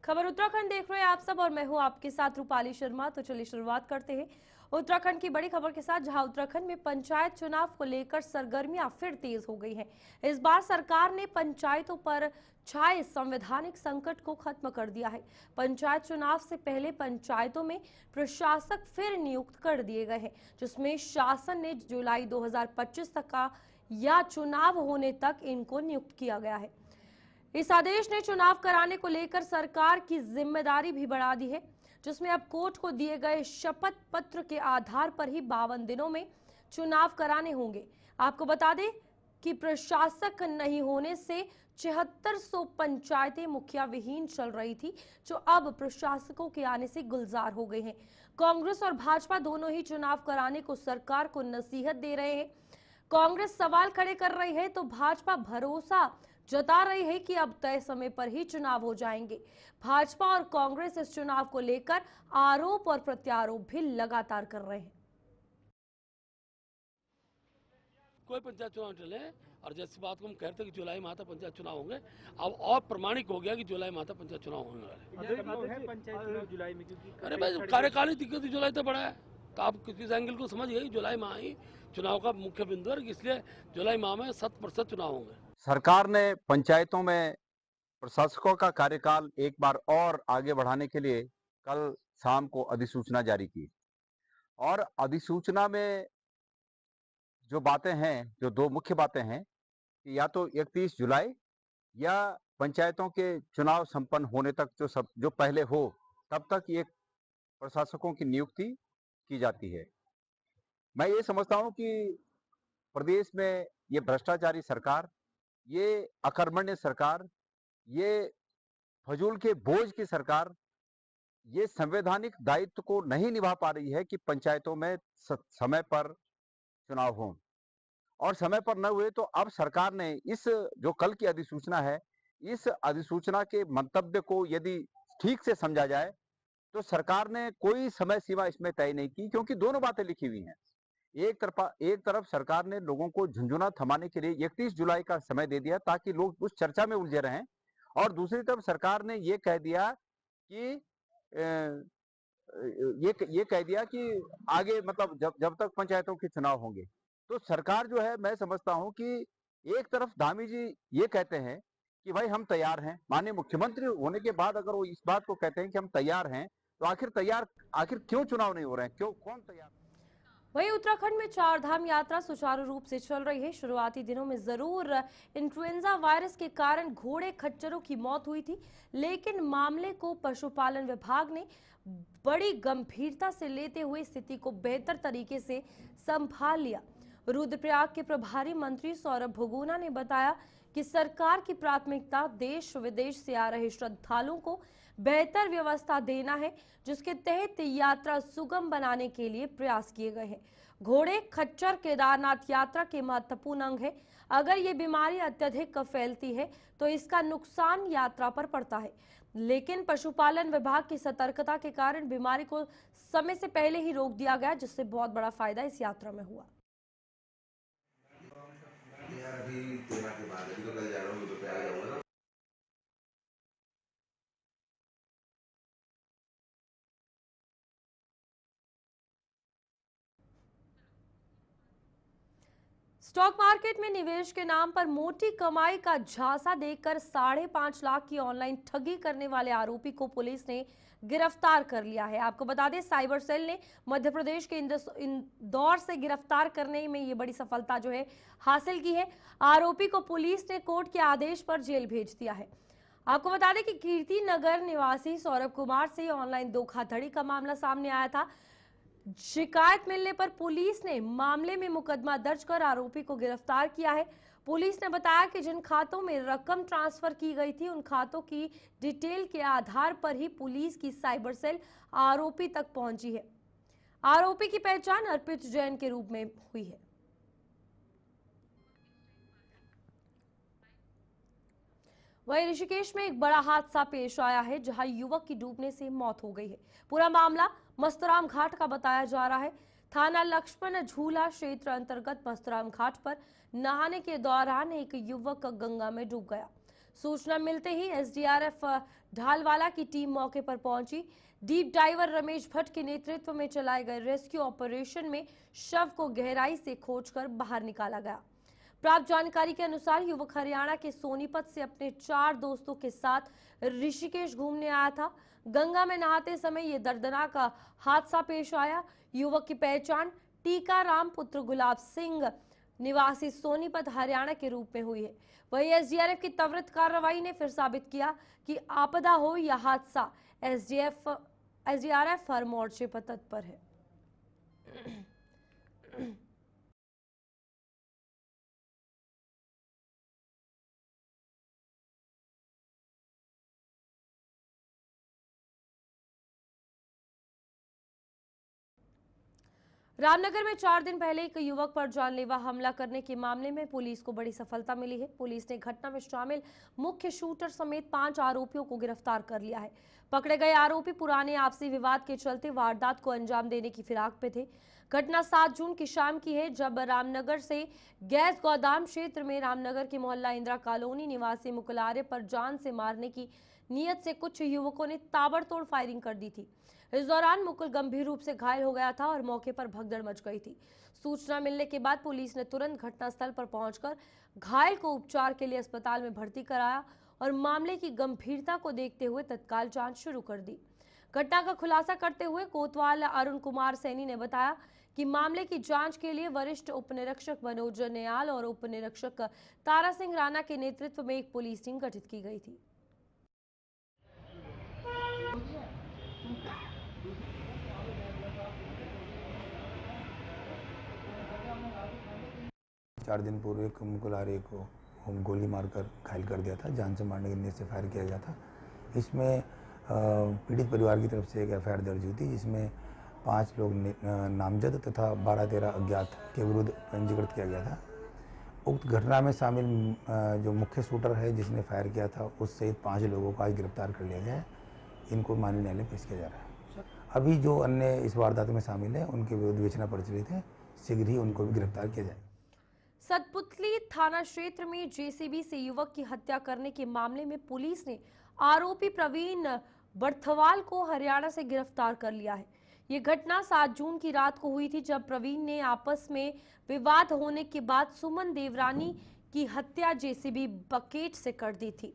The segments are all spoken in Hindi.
खबर उत्तराखंड देख रहे हैं आप सब और मैं हूं आपके साथ रूपाली शर्मा। तो चलिए शुरुआत करते हैं उत्तराखंड की बड़ी खबर के साथ, जहां उत्तराखंड में पंचायत चुनाव को लेकर सरगर्मियां फिर तेज हो गई हैं। इस बार सरकार ने पंचायतों पर छाए संवैधानिक संकट को खत्म कर दिया है। पंचायत चुनाव से पहले पंचायतों में प्रशासक फिर नियुक्त कर दिए गए हैं, जिसमें शासन ने जुलाई 2025 तक का या चुनाव होने तक इनको नियुक्त किया गया है। इस आदेश ने चुनाव कराने को लेकर सरकार की जिम्मेदारी भी बढ़ा दी है, जिसमें अब कोर्ट को दिए गए शपथ पत्र के आधार पर ही 52 दिनों में चुनाव कराने होंगे। आपको बता दें कि प्रशासक नहीं होने से 7400 पंचायतें मुखिया विहीन चल रही थी, जो अब प्रशासकों के आने से गुलजार हो गए हैं। कांग्रेस और भाजपा दोनों ही चुनाव कराने को सरकार को नसीहत दे रहे हैं। कांग्रेस सवाल खड़े कर रही है तो भाजपा भरोसा जता रही है कि अब तय समय पर ही चुनाव हो जाएंगे। भाजपा और कांग्रेस इस चुनाव को लेकर आरोप और प्रत्यारोप भी लगातार कर रहे हैं। कोई पंचायत चुनाव चले और जैसी बात को हम कहते हैं कि जुलाई माह तक पंचायत चुनाव होंगे, अब और प्रमाणिक हो गया कि जुलाई माह तक पंचायत चुनाव होने वाले। पंचायत चुनाव जुलाई में, क्योंकि अरे भाई कार्यकालीन दिक्कत जुलाई तक बढ़ा है, तो आप किस एंगल को समझिए कि जुलाई माह ही चुनाव का मुख्य बिंदु है, इसलिए जुलाई माह में 100% चुनाव होंगे। सरकार ने पंचायतों में प्रशासकों का कार्यकाल एक बार और आगे बढ़ाने के लिए कल शाम को अधिसूचना जारी की और अधिसूचना में जो बातें हैं, जो दो मुख्य बातें हैं कि या तो 31 जुलाई या पंचायतों के चुनाव संपन्न होने तक जो पहले हो तब तक ये प्रशासकों की नियुक्ति की जाती है। मैं ये समझता हूं कि प्रदेश में ये भ्रष्टाचारी सरकार, ये अकर्मण्य सरकार, ये फजूल के बोझ की सरकार, ये संवैधानिक दायित्व को नहीं निभा पा रही है कि पंचायतों में समय पर चुनाव हो, और समय पर न हुए तो अब सरकार ने इस जो कल की अधिसूचना है, इस अधिसूचना के मंतव्य को यदि ठीक से समझा जाए तो सरकार ने कोई समय सीमा इसमें तय नहीं की, क्योंकि दोनों बातें लिखी हुई हैं। एक तरफ सरकार ने लोगों को झुंझुना थमाने के लिए 31 जुलाई का समय दे दिया ताकि लोग उस चर्चा में उलझे रहें, और दूसरी तरफ सरकार ने ये कह दिया कि ये कह दिया कि आगे मतलब जब तक पंचायतों के चुनाव होंगे। तो सरकार जो है, मैं समझता हूं कि एक तरफ धामी जी ये कहते हैं कि भाई हम तैयार हैं, माननीय मुख्यमंत्री होने के बाद अगर वो इस बात को कहते हैं कि हम तैयार हैं, तो आखिर क्यों चुनाव नहीं हो रहे हैं, क्यों, कौन तैयार? वहीं उत्तराखंड में चार धाम यात्रा सुचारू रूप से चल रही है। शुरुआती दिनों में जरूर इन्फ्लुएंजा वायरस के कारण घोड़े खच्चरों की मौत हुई थी, लेकिन मामले को पशुपालन विभाग ने बड़ी गंभीरता से लेते हुए स्थिति को बेहतर तरीके से संभाल लिया। रुद्रप्रयाग के प्रभारी मंत्री सौरभ भगोना ने बताया कि सरकार की प्राथमिकता देश विदेश से आ रहे श्रद्धालुओं को बेहतर व्यवस्था देना है, जिसके तहत यात्रा सुगम बनाने के लिए प्रयास किए गए हैं। घोड़े खच्चर केदारनाथ यात्रा के महत्वपूर्ण अंग है। अगर ये बीमारी अत्यधिक फैलती है तो इसका नुकसान यात्रा पर पड़ता है, लेकिन पशुपालन विभाग की सतर्कता के कारण बीमारी को समय से पहले ही रोक दिया गया, जिससे बहुत बड़ा फायदा इस यात्रा में हुआ। स्टॉक मार्केट में निवेश के नाम पर मोटी कमाई का झांसा देकर 5.5 लाख की ऑनलाइन ठगी करने वाले आरोपी को पुलिस ने गिरफ्तार कर लिया है। आपको बता दें, साइबर सेल ने मध्य प्रदेश के इंदौर से गिरफ्तार करने में ये बड़ी सफलता जो है हासिल की है। आरोपी को पुलिस ने कोर्ट के आदेश पर जेल भेज दिया है। आपको बता दें कि कीर्ति नगर निवासी सौरभ कुमार से ऑनलाइन धोखाधड़ी का मामला सामने आया था। शिकायत मिलने पर पुलिस ने मामले में मुकदमा दर्ज कर आरोपी को गिरफ्तार किया है। पुलिस ने बताया कि जिन खातों में रकम ट्रांसफर की गई थी, उन खातों की डिटेल के आधार पर ही पुलिस की साइबर सेल आरोपी तक पहुंची है। आरोपी की पहचान अर्पित जैन के रूप में हुई है। वहीं ऋषिकेश में एक बड़ा हादसा पेश आया है, जहां युवक की डूबने से मौत हो गई है। पूरा मामला मस्तराम घाट का बताया जा रहा है। थाना लक्ष्मण झूला क्षेत्र अंतर्गत मस्तराम घाट पर नहाने के दौरान एक युवक गंगा में डूब गया। सूचना मिलते ही एसडीआरएफ ढालवाला की टीम मौके पर पहुंची। डीप डाइवर रमेश भट्ट के नेतृत्व में चलाए गए रेस्क्यू ऑपरेशन में शव को गहराई से खोजकर बाहर निकाला गया। प्राप्त जानकारी के अनुसार युवक हरियाणा के सोनीपत से अपने 4 दोस्तों के साथ ऋषिकेश घूमने आया था। गंगा में नहाते समय ये दर्दनाक हादसा पेश आया। युवक की पहचान टीकाराम पुत्र गुलाब सिंह निवासी सोनीपत हरियाणा के रूप में हुई है। वही एसडीआरएफ की त्वरित कार्रवाई ने फिर साबित किया कि आपदा हो या हादसा, एसडीआरएफ हर मोर्चे पर तत्पर है। रामनगर में 4 दिन पहले एक युवक पर जानलेवा हमला करने के मामले में पुलिस को बड़ी सफलता मिली है। पुलिस ने घटना में शामिल मुख्य शूटर समेत 5 आरोपियों को गिरफ्तार कर लिया है। पकड़े गए आरोपी पुराने आपसी विवाद के चलते वारदात को अंजाम देने की फिराक पे थे। घटना 7 जून की शाम की है, जब रामनगर से गैस गोदाम क्षेत्र में रामनगर के मोहल्ला इंदिरा कॉलोनी निवासी मुकुल आर्य पर जान से मारने की नीयत से कुछ युवकों ने ताबड़तोड़ फायरिंग कर दी थी। इस दौरान मुकुल गंभीर रूप से घायल हो गया था और मौके पर भगदड़ मच गई थी। सूचना मिलने के बाद पुलिस ने तुरंत घटनास्थल पर पहुंचकर घायल को उपचार के लिए अस्पताल में भर्ती कराया और मामले की गंभीरता को देखते हुए तत्काल जांच शुरू कर दी। घटना का खुलासा करते हुए कोतवाल अरुण कुमार सैनी ने बताया कि मामले की जांच के लिए वरिष्ठ उपनिरीक्षक मनोज नयाल और उपनिरीक्षक तारा सिंह राणा के नेतृत्व में एक पुलिस टीम गठित की गई थी। 4 दिन पूर्व एक मुकुल आर्य को गोली मारकर घायल कर दिया था। जान से मारने की नीयत से फायर किया गया था। इसमें पीड़ित परिवार की तरफ से एक एफआईआर दर्ज हुई थी, जिसमें 5 लोग नामजद तथा 12-13 अज्ञात के विरुद्ध पंजीकृत किया गया था। उक्त घटना में शामिल जो मुख्य शूटर है जिसने फायर किया था, उस सहित 5 लोगों को आज गिरफ्तार कर लिया गया है। इनको माननीय न्यायालय में पेश किया जा रहा है। अभी जो अन्य इस वारदात में शामिल है उनके विरुद्ध विवेचना प्रचलित है। शीघ्र ही उनको भी गिरफ्तार किया जाएगा। सतपुतली थाना क्षेत्र में जेसीबी से युवक की हत्या करने के मामले में पुलिस ने आरोपी प्रवीण बर्थवाल को हरियाणा से गिरफ्तार कर लिया है। ये घटना 7 जून की रात को हुई थी, जब प्रवीण ने आपस में विवाद होने के बाद सुमन देवरानी की हत्या जेसीबी बकेट से कर दी थी।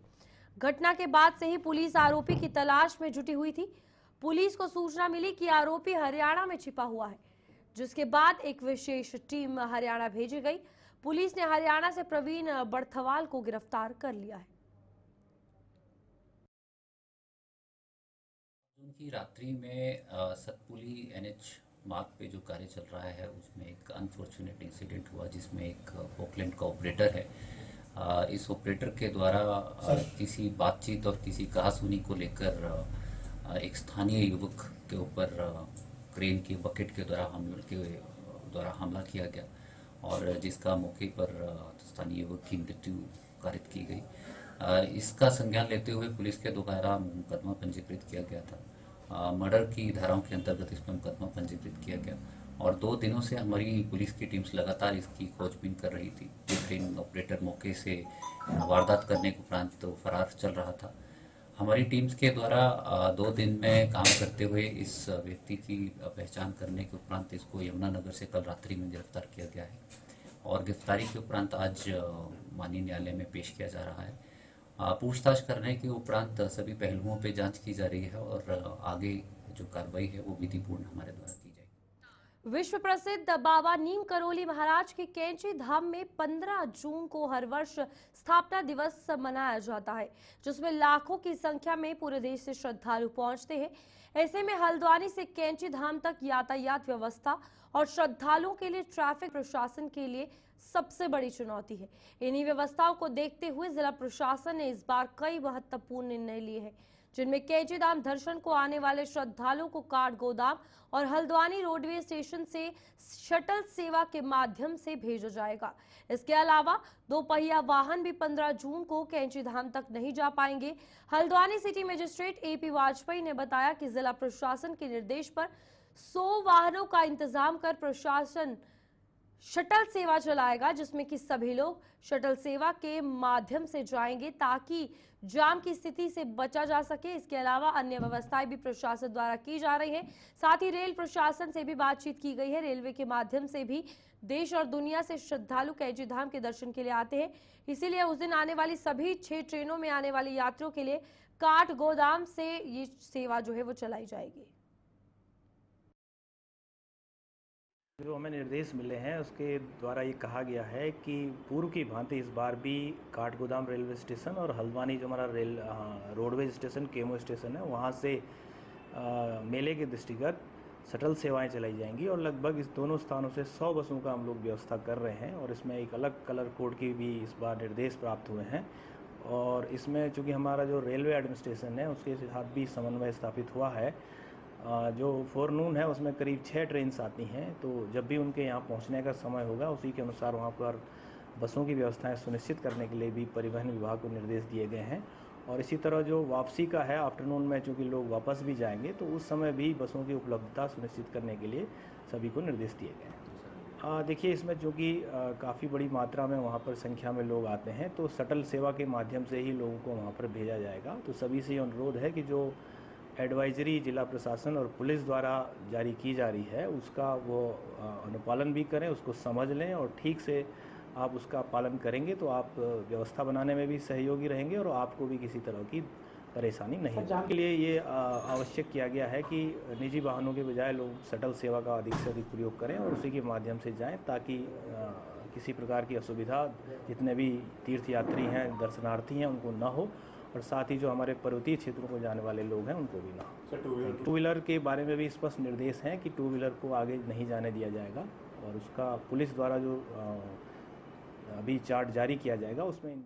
घटना के बाद से ही पुलिस आरोपी की तलाश में जुटी हुई थी। पुलिस को सूचना मिली कि आरोपी हरियाणा में छिपा हुआ है, जिसके बाद एक विशेष टीम हरियाणा भेजी गई। पुलिस ने हरियाणा से प्रवीण बर्थवाल को गिरफ्तार कर लिया है। जून की रात्रि में सतपुली एनएच मार्ग पे जो कार्य चल रहा है उसमें एक अनफॉर्चुनेट इंसिडेंट हुआ, जिसमें एक पोकलैंड का ऑपरेटर है। इस ऑपरेटर के द्वारा किसी बातचीत और किसी कहासुनी को लेकर एक स्थानीय युवक के ऊपर क्रेन के बकेट के द्वारा हमला किया गया और जिसका मौके पर स्थानीय युवक की मृत्यु कारित की गई। इसका संज्ञान लेते हुए पुलिस के द्वारा मुकदमा पंजीकृत किया गया था। मर्डर की धाराओं के अंतर्गत इसमें मुकदमा पंजीकृत किया गया और 2 दिनों से हमारी पुलिस की टीम्स लगातार इसकी खोजबीन कर रही थी। क्रेन ऑपरेटर मौके से वारदात करने के उपरांत तो फरार चल रहा था। हमारी टीम्स के द्वारा 2 दिन में काम करते हुए इस व्यक्ति की पहचान करने के उपरांत इसको यमुनानगर से कल रात्रि में गिरफ्तार किया गया है और गिरफ्तारी के उपरांत आज माननीय न्यायालय में पेश किया जा रहा है। पूछताछ करने के उपरांत सभी पहलुओं पे जांच की जा रही है और आगे जो कार्रवाई है वो विधिपूर्ण हमारे द्वारा की जाएगी। विश्व प्रसिद्ध बाबा नीम करोली महाराज के कैंची धाम में 15 जून को हर वर्ष स्थापना दिवस मनाया जाता है, जिसमें लाखों की संख्या में पूरे देश से श्रद्धालु पहुंचते हैं। ऐसे में हल्द्वानी से कैंची धाम तक यातायात व्यवस्था और श्रद्धालुओं के लिए ट्रैफिक प्रशासन के लिए सबसे बड़ी चुनौती है। इन्हीं व्यवस्थाओं को देखते हुए जिला प्रशासन ने इस बार कई महत्वपूर्ण निर्णय लिए हैं, जिनमें कैंची धाम दर्शन को आने वाले श्रद्धालुओं को काठ गोदाम और हल्द्वानी रोडवे स्टेशन से शटल सेवा के माध्यम से भेजा जाएगा। इसके अलावा 2 पहिया वाहन भी 15 जून को कैंची धाम तक नहीं जा पाएंगे। Haldwani city magistrate AP Vajpayee ने बताया कि जिला प्रशासन के निर्देश पर 100 वाहनों का इंतजाम कर प्रशासन शटल सेवा चलाएगा, जिसमें कि सभी लोग शटल सेवा के माध्यम से जाएंगे ताकि जाम की स्थिति से बचा जा सके। इसके अलावा अन्य व्यवस्थाएं भी प्रशासन द्वारा की जा रही हैं। साथ ही रेल प्रशासन से भी बातचीत की गई है। रेलवे के माध्यम से भी देश और दुनिया से श्रद्धालु कैची धाम के दर्शन के लिए आते हैं। इसीलिए उस दिन आने वाली सभी 6 ट्रेनों में आने वाले यात्रियों के लिए काठ गोदाम से ये सेवा जो है वो चलाई जाएगी। जो हमें निर्देश मिले हैं उसके द्वारा ये कहा गया है कि पूर्व की भांति इस बार भी काठगोदाम रेलवे स्टेशन और हल्द्वानी जो हमारा रोडवेज स्टेशन केमो स्टेशन है वहाँ से मेले के दृष्टिगत शटल सेवाएं चलाई जाएंगी और लगभग इस दोनों स्थानों से 100 बसों का हम लोग व्यवस्था कर रहे हैं और इसमें एक अलग कलर कोड की भी इस बार निर्देश प्राप्त हुए हैं। और इसमें चूँकि हमारा जो रेलवे एडमिनिस्ट्रेशन है उसके साथ भी समन्वय स्थापित हुआ है। जो फोरनून है उसमें करीब 6 ट्रेन आती हैं, तो जब भी उनके यहाँ पहुँचने का समय होगा उसी के अनुसार वहाँ पर बसों की व्यवस्थाएं सुनिश्चित करने के लिए भी परिवहन विभाग को निर्देश दिए गए हैं। और इसी तरह जो वापसी का है आफ्टरनून में चूँकि लोग वापस भी जाएंगे तो उस समय भी बसों की उपलब्धता सुनिश्चित करने के लिए सभी को निर्देश दिए गए हैं। देखिए इसमें चूँकि काफ़ी बड़ी मात्रा में वहाँ पर संख्या में लोग आते हैं तो शटल सेवा के माध्यम से ही लोगों को वहाँ पर भेजा जाएगा। तो सभी से अनुरोध है कि जो एडवाइजरी जिला प्रशासन और पुलिस द्वारा जारी की जा रही है उसका वो अनुपालन भी करें, उसको समझ लें और ठीक से आप उसका पालन करेंगे तो आप व्यवस्था बनाने में भी सहयोगी रहेंगे और आपको भी किसी तरह की परेशानी नहीं होगी। इसके लिए ये आवश्यक किया गया है कि निजी वाहनों के बजाय लोग शटल सेवा का अधिक से अधिक प्रयोग करें और उसी के माध्यम से जाएं ताकि किसी प्रकार की असुविधा जितने भी तीर्थयात्री हैं दर्शनार्थी हैं उनको ना हो और साथ ही जो हमारे पर्वतीय क्षेत्रों को जाने वाले लोग हैं उनको भी ना हो। टू व्हीलर के बारे में भी स्पष्ट निर्देश हैं कि टू व्हीलर को आगे नहीं जाने दिया जाएगा और उसका पुलिस द्वारा जो अभी चार्ट जारी किया जाएगा उसमें इन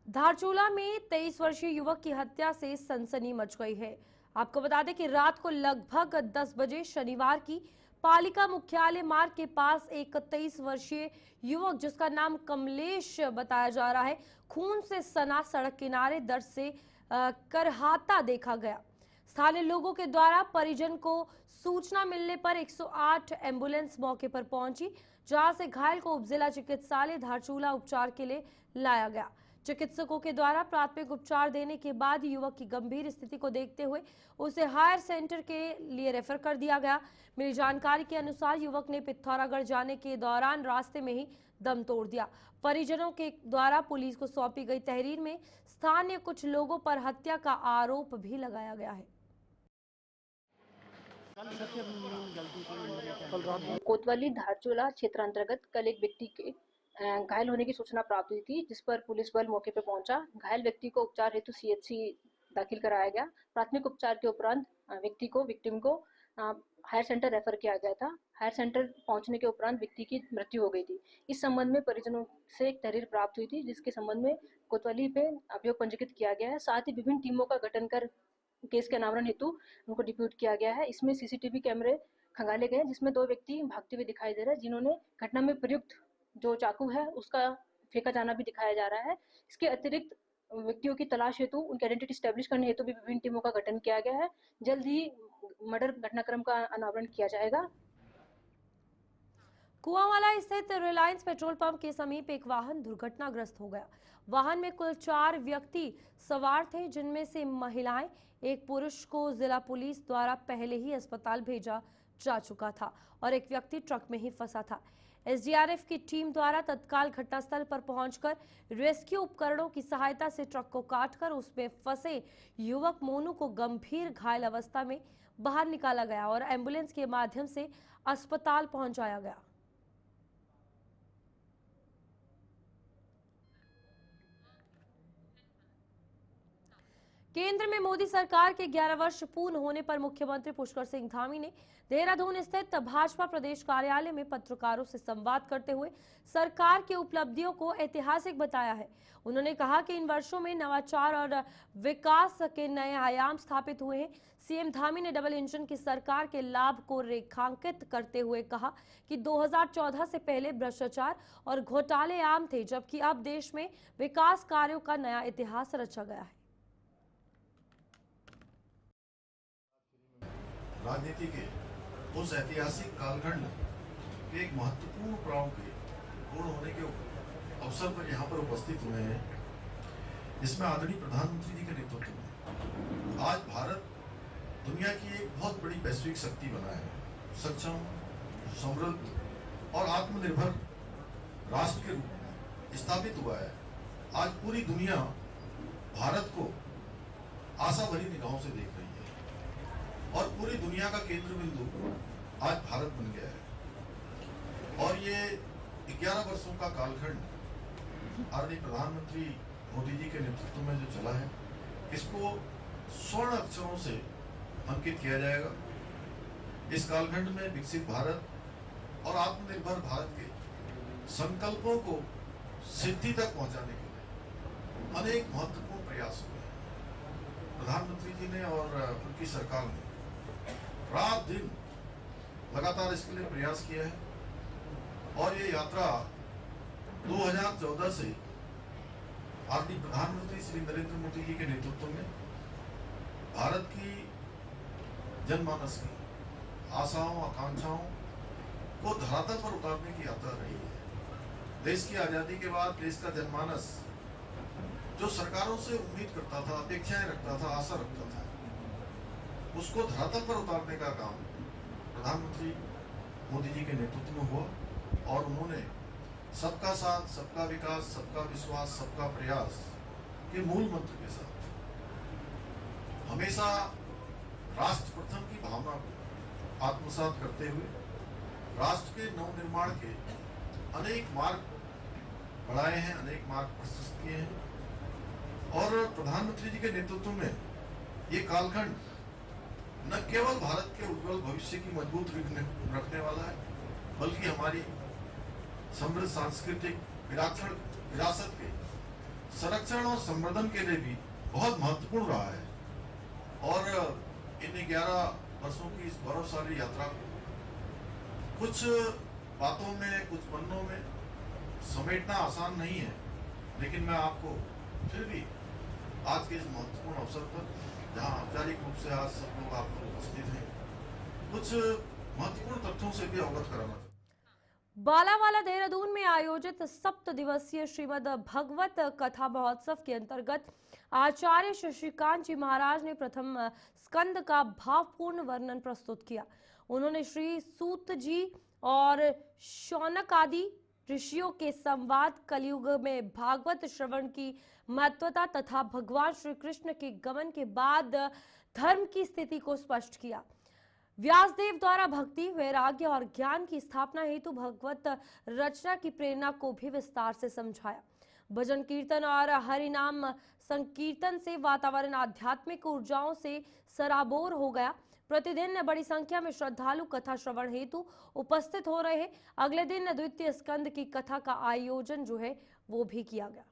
धारचूला में 23 वर्षीय युवक की हत्या से सनसनी मच गई है। आपको बता दें कि रात को लगभग 10 बजे शनिवार की पालिका मुख्यालय मार्ग के पास एक 23 वर्षीय युवक जिसका नाम कमलेश बताया जा रहा है खून से सना सड़क किनारे दर्द से करहाता देखा गया। स्थानीय लोगों के द्वारा परिजन को सूचना मिलने पर 108 एम्बुलेंस मौके पर पहुंची, जहां से घायल को उपजिला चिकित्सालय धारचूला उपचार के लिए लाया गया। चिकित्सकों के द्वारा प्राथमिक उपचार देने के बाद युवक की गंभीर स्थिति को देखते हुए उसे हायर सेंटर के लिए रेफर कर दिया गया। मिली जानकारी के अनुसार युवक ने पिथौरागढ़ जाने के दौरान रास्ते में ही दम तोड़ दिया। परिजनों के द्वारा पुलिस को सौंपी गई तहरीर में स्थानीय कुछ लोगों पर हत्या का आरोप भी लगाया गया है। कोतवाली धारचूला क्षेत्र अंतर्गत कल एक व्यक्ति के घायल होने की सूचना प्राप्त हुई थी, जिस पर पुलिस बल मौके पर पहुंचा। घायल व्यक्ति को उपचार हेतु सीएचसी दाखिल कराया गया। प्राथमिक उपचार के उपरांत विक्टिम को हायर सेंटर रेफर किया गया था। हायर सेंटर पहुंचने के उपरांत व्यक्ति की मृत्यु हो गई थी। इस संबंध में परिजनों से एक तहरीर प्राप्त हुई थी, जिसके संबंध में कोतवाली पे अभियोग पंजीकृत किया गया है। साथ ही विभिन्न टीमों का गठन कर केस के अनावरण हेतु उनको डिप्यूट किया गया है। इसमें सीसीटीवी कैमरे खंगाले गए, जिसमें 2 व्यक्ति भागते हुए दिखाई दे रहे हैं, जिन्होंने घटना में प्रयुक्त जो चाकू है उसका फेंका जाना भी दिखाया जा रहा है। इसके अतिरिक्त व्यक्तियों की तलाश हेतु उनकी आइडेंटिटी स्टैब्लिश करने हेतु भी विभिन्न टीमों का गठन किया गया है। जल्द ही मर्डर घटनाक्रम का अनावरण किया जाएगा। कुआंवाला स्थित रिलायंस पेट्रोल पंप के समीप एक वाहन दुर्घटनाग्रस्त हो गया। वाहन में कुल 4 व्यक्ति सवार थे, जिनमें से महिलाएं, एक पुरुष को जिला पुलिस द्वारा पहले ही अस्पताल भेजा जा चुका था और एक व्यक्ति ट्रक में ही फंसा था। एसडीआरएफ की टीम द्वारा तत्काल घटनास्थल पर पहुंचकर रेस्क्यू उपकरणों की सहायता से ट्रक को काटकर उसमें फंसे युवक मोनू को गंभीर घायल अवस्था में बाहर निकाला गया और एम्बुलेंस के माध्यम से अस्पताल पहुंचाया गया। केंद्र में मोदी सरकार के 11 वर्ष पूर्ण होने पर मुख्यमंत्री पुष्कर सिंह धामी ने देहरादून स्थित भाजपा प्रदेश कार्यालय में पत्रकारों से संवाद करते हुए सरकार की उपलब्धियों को ऐतिहासिक बताया है। उन्होंने कहा कि इन वर्षों में नवाचार और विकास के नए आयाम स्थापित हुए हैं। सीएम धामी ने डबल इंजन की सरकार के लाभ को रेखांकित करते हुए कहा कि 2014 से पहले भ्रष्टाचार और घोटाले आम थे, जबकि अब देश में विकास कार्यों का नया इतिहास रचा गया है। राजनीति के उस ऐतिहासिक कालखंड कि एक महत्वपूर्ण पड़ाव के पूर्ण होने के अवसर पर यहाँ पर उपस्थित हुए हैं, जिसमें आदरणीय प्रधानमंत्री जी के नेतृत्व में आज भारत दुनिया की एक बहुत बड़ी वैश्विक शक्ति बना है, सक्षम, समृद्ध और आत्मनिर्भर राष्ट्र के रूप में स्थापित हुआ है। आज पूरी दुनिया भारत को आशा भरी निगाहों से देख रही है और पूरी दुनिया का केंद्र बिंदु आज भारत बन गया है। और ये 11 वर्षों का कालखंड आदरणीय प्रधानमंत्री मोदी जी के नेतृत्व में जो चला है, इसको स्वर्ण अक्षरों से अंकित किया जाएगा। इस कालखंड में विकसित भारत और आत्मनिर्भर भारत के संकल्पों को सिद्धि तक पहुंचाने के लिए अनेक महत्वपूर्ण प्रयास हुए हैं। प्रधानमंत्री जी ने और उनकी सरकार ने रात दिन लगातार इसके लिए प्रयास किया है और ये यात्रा 2014 से आदरणीय प्रधानमंत्री श्री नरेंद्र मोदी जी के नेतृत्व में भारत की जनमानस की आशाओं, आकांक्षाओं को धरातल पर उतारने की यात्रा रही है। देश की आजादी के बाद देश का जनमानस जो सरकारों से उम्मीद करता था, अपेक्षाएं रखता था, आशा रखता था, उसको धरातल पर उतारने का काम प्रधानमंत्री मोदी जी के नेतृत्व में हुआ और उन्होंने सबका साथ, सबका विकास, सबका विश्वास, सबका प्रयास के मूल मंत्र के साथ हमेशा राष्ट्र प्रथम की भावना को आत्मसात करते हुए राष्ट्र के नवनिर्माण के अनेक मार्ग बढ़ाए हैं, अनेक मार्ग प्रशस्त किए हैं। और प्रधानमंत्री जी के नेतृत्व में ये कालखंड न केवल भारत के उज्जवल भविष्य की मजबूत रखने वाला है, बल्कि हमारी समृद्ध सांस्कृतिक विरासत के संरक्षण और संवर्धन के लिए भी बहुत महत्वपूर्ण रहा है। और इन 11 वर्षों की इस गौरवशाली यात्रा को कुछ बातों में, कुछ पन्नों में समेटना आसान नहीं है, लेकिन मैं आपको फिर भी आज के इस महत्वपूर्ण अवसर पर, जहां औपचारिक रूप से आज सब लोग आप लोग उपस्थित हैं, कुछ महत्वपूर्ण तथ्यों से भी अवगत कराना चाहूँगा। बालावाला देहरादून में आयोजित 7 दिवसीय श्रीमद् भगवत कथा महोत्सव के अंतर्गत आचार्य शशिकांत जी महाराज ने प्रथम स्कंद का भावपूर्ण वर्णन प्रस्तुत किया। उन्होंने श्री सूत जी और शौनक आदि ऋषियों के संवाद, कलयुग में भागवत श्रवण की महत्वता तथा भगवान श्री कृष्ण के गमन के बाद धर्म की स्थिति को स्पष्ट किया। व्यासदेव द्वारा भक्ति, वैराग्य और ज्ञान की स्थापना हेतु भगवत रचना की प्रेरणा को भी विस्तार से समझाया। भजन कीर्तन और हरिनाम संकीर्तन से वातावरण आध्यात्मिक ऊर्जाओं से सराबोर हो गया। प्रतिदिन बड़ी संख्या में श्रद्धालु कथा श्रवण हेतु उपस्थित हो रहे हैं। अगले दिन द्वितीय स्कंद की कथा का आयोजन जो है वो भी किया गया।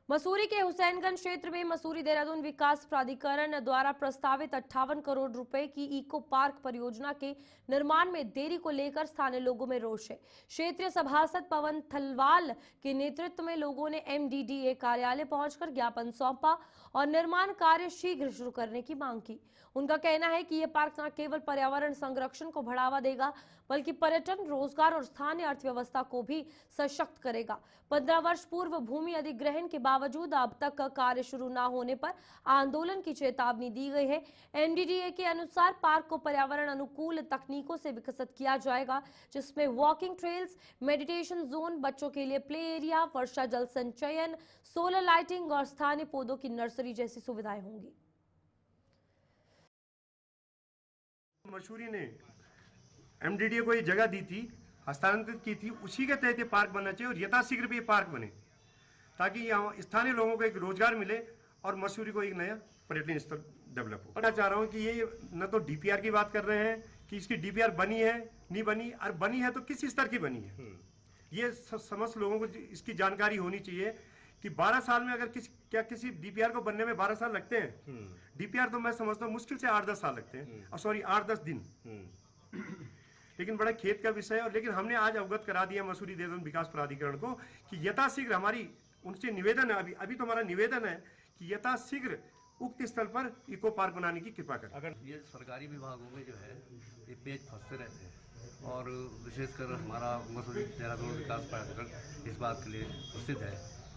मसूरी के हुसैनगंज क्षेत्र में मसूरी देहरादून विकास प्राधिकरण द्वारा प्रस्तावित 58 करोड़ रुपए की इको पार्क परियोजना के निर्माण में देरी को लेकर स्थानीय लोगों में रोष है। क्षेत्रीय सभासद पवन थलवाल के नेतृत्व में लोगों ने MDDA कार्यालय पहुंचकर ज्ञापन सौंपा और निर्माण कार्य शीघ्र शुरू करने की मांग की। उनका कहना है कि यह पार्क न केवल पर्यावरण संरक्षण को बढ़ावा देगा, बल्कि पर्यटन, रोजगार और स्थानीय अर्थव्यवस्था को भी सशक्त करेगा। 15 वर्ष पूर्व भूमि अधिग्रहण के बावजूद अब तक कार्य शुरू न होने पर आंदोलन की चेतावनी दी गई है। MDDA के अनुसार पार्क को पर्यावरण अनुकूल तकनीकों से विकसित किया जाएगा, जिसमें वॉकिंग ट्रेल्स, मेडिटेशन जोन, बच्चों के लिए प्ले एरिया, वर्षा जल संचयन, सोलर लाइटिंग और स्थानीय पौधों की नर्सरी जैसी सुविधाएं होंगी। मसूरी ने MDDA को ये जगह दी थी, हस्तांतरित की थी, उसी के तहत ये पार्क बनना चाहिए और यथाशीघ्र भी ये पार्क बने, ताकि यहाँ स्थानीय लोगों को एक रोजगार मिले और मसूरी को एक नया पर्यटन स्थल डेवलप हो। मैं चाह रहा हूँ कि ये न तो DPR की बात कर रहे हैं कि इसकी DPR बनी है, नहीं बनी, और बनी है तो किस स्तर की बनी है, ये समस्त लोगों को इसकी जानकारी होनी चाहिए कि 12 साल में अगर किसी DPR को बनने में 12 साल लगते हैं, DPR तो मैं समझता हूँ मुश्किल से 8-10 साल लगते हैं, सॉरी 8-10 दिन। लेकिन बड़ा खेत का विषय है। और लेकिन हमने आज अवगत करा दिया मसूरी देहरादून विकास प्राधिकरण को कि यथाशीघ्र, हमारी उनसे निवेदन है, अभी तो हमारा निवेदन है कि यथाशीघ्र उक्त स्थल पर इको पार्क बनाने की कृपा करें। अगर ये सरकारी विभागों में जो है ये पेज फंसते रहते हैं और विशेषकर हमारा मसूरी देहरादून विकास प्राधिकरण इस बात के लिए प्रसिद्ध है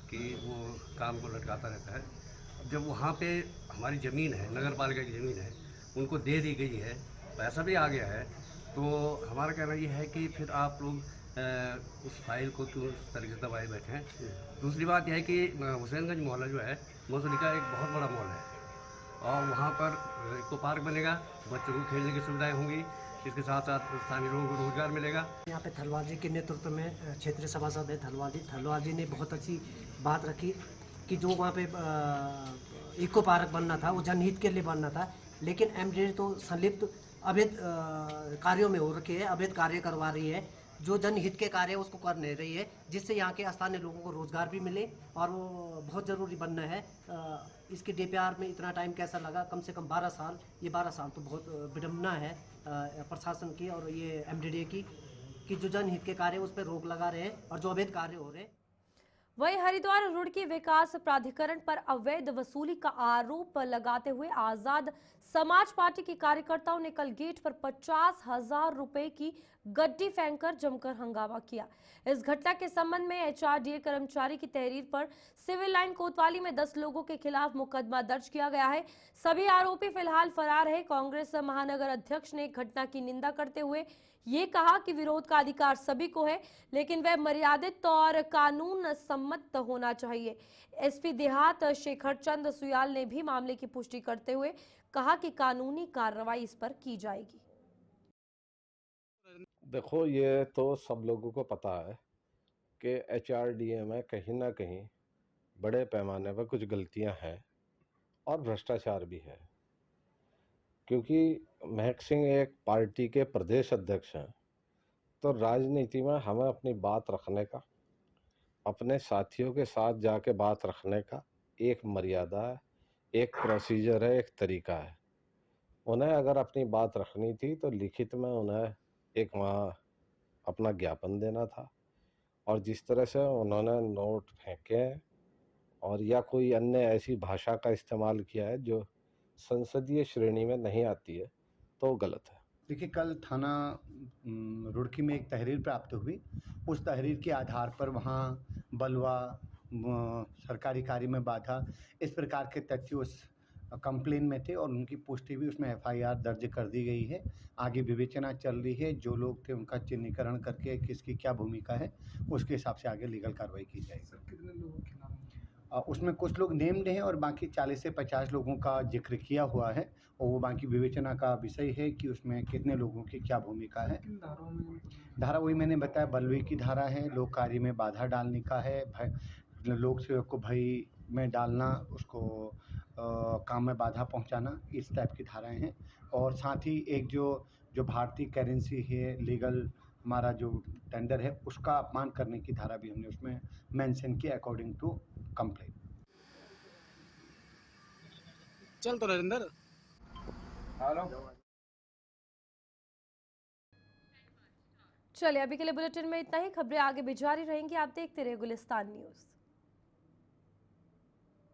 कि वो काम को लटकाता रहता है। जब वहाँ पे हमारी ज़मीन है, नगर पालिका की ज़मीन है, उनको दे दी गई है, पैसा भी आ गया है, तो हमारा कहना ये है कि फिर आप लोग उस फाइल को क्यों इस तरीके से दबाए बैठे हैं। दूसरी बात यह है कि हुसैनगंज मोहल्ला जो है मसूरी का एक बहुत बड़ा मॉल है और वहाँ पर इको पार्क बनेगा, बच्चों को खेलने की सुविधाएँ होंगी, इसके साथ साथ स्थानीय लोगों को रोजगार मिलेगा। यहाँ पे थलवाल जी के नेतृत्व में क्षेत्रीय सभासद है थलवाल जी ने बहुत अच्छी बात रखी कि जो वहाँ पे इको पार्क बनना था वो जनहित के लिए बनना था, लेकिन एमडीडी तो संलिप्त अवैध कार्यों में हो रखी है, अवैध कार्य करवा रही है, जो जनहित के कार्य उसको कर नहीं रही है, जिससे यहाँ के स्थानीय लोगों को रोजगार भी मिले और वो बहुत ज़रूरी बनना है। इसके डीपीआर में इतना टाइम कैसा लगा, कम से कम 12 साल। ये 12 साल तो बहुत विडम्बना है प्रशासन की और ये एमडीडी की कि जो जनहित के कार्य उस पर रोक लगा रहे हैं और जो अवैध कार्य हो रहे हैं। वहीं हरिद्वार रुड़की विकास प्राधिकरण पर अवैध वसूली का आरोप लगाते हुए आजाद समाज पार्टी के कार्यकर्ताओं ने कल गेट पर 50,000 रुपए की गड्डी फेंककर जमकर हंगामा किया। इस घटना के संबंध में एचआरडीए कर्मचारी की तहरीर पर सिविल लाइन कोतवाली में 10 लोगों के खिलाफ मुकदमा दर्ज किया गया है। सभी आरोपी फिलहाल फरार है। कांग्रेस महानगर अध्यक्ष ने घटना की निंदा करते हुए ये कहा कि विरोध का अधिकार सभी को है, लेकिन वह मर्यादित और कानून सम्मत होना चाहिए। एसपी देहात शेखर चंद सुयाल ने भी मामले की पुष्टि करते हुए कहा कि कानूनी कार्रवाई इस पर की जाएगी। देखो, ये तो सब लोगों को पता है कि एचआरडीए में कहीं ना कहीं बड़े पैमाने पर कुछ गलतियां हैं और भ्रष्टाचार भी है, क्योंकि महक सिंह एक पार्टी के प्रदेश अध्यक्ष हैं। तो राजनीति में हमें अपनी बात रखने का, अपने साथियों के साथ जाके बात रखने का एक मर्यादा है, एक प्रोसीजर है, एक तरीका है। उन्हें अगर अपनी बात रखनी थी तो लिखित में उन्हें एक वहाँ अपना ज्ञापन देना था, और जिस तरह से उन्होंने नोट फेंके और या कोई अन्य ऐसी भाषा का इस्तेमाल किया है जो संसदीय श्रेणी में नहीं आती है, तो गलत है। देखिए, कल थाना रुड़की में एक तहरीर प्राप्त हुई। उस तहरीर के आधार पर वहाँ बलवा, सरकारी कार्य में बाधा, इस प्रकार के तथ्य उस कंप्लेन में थे और उनकी पुष्टि भी उसमें एफआईआर दर्ज कर दी गई है। आगे विवेचना चल रही है। जो लोग थे उनका चिन्हीकरण करके किसकी क्या भूमिका है उसके हिसाब से आगे लीगल कार्रवाई की जाएगी। सर, कितने लोगों के नाम? उसमें कुछ लोग नेम्ड हैं और बाकी 40 से 50 लोगों का जिक्र किया हुआ है, और वो बाकी विवेचना का विषय है कि उसमें कितने लोगों की क्या भूमिका है। धारा वही मैंने बताया, बलवे की धारा है, लोक कार्य में बाधा डालने का है, लोक सेवक को भय में डालना, उसको काम में बाधा पहुंचाना, इस टाइप की धाराएं हैं। और साथ ही एक जो भारतीय करेंसी है, लीगल हमारा जो टेंडर है, उसका अपमान करने की धारा भी हमने उसमें मेंशन की अकॉर्डिंग टू कंप्लेंट। चल तो नरेंद्र, हेलो। चलिए, अभी के लिए बुलेटिन में इतना ही। खबरें आगे भी जारी रहेंगी। आप देखते रहिए गुलिस्तान न्यूज।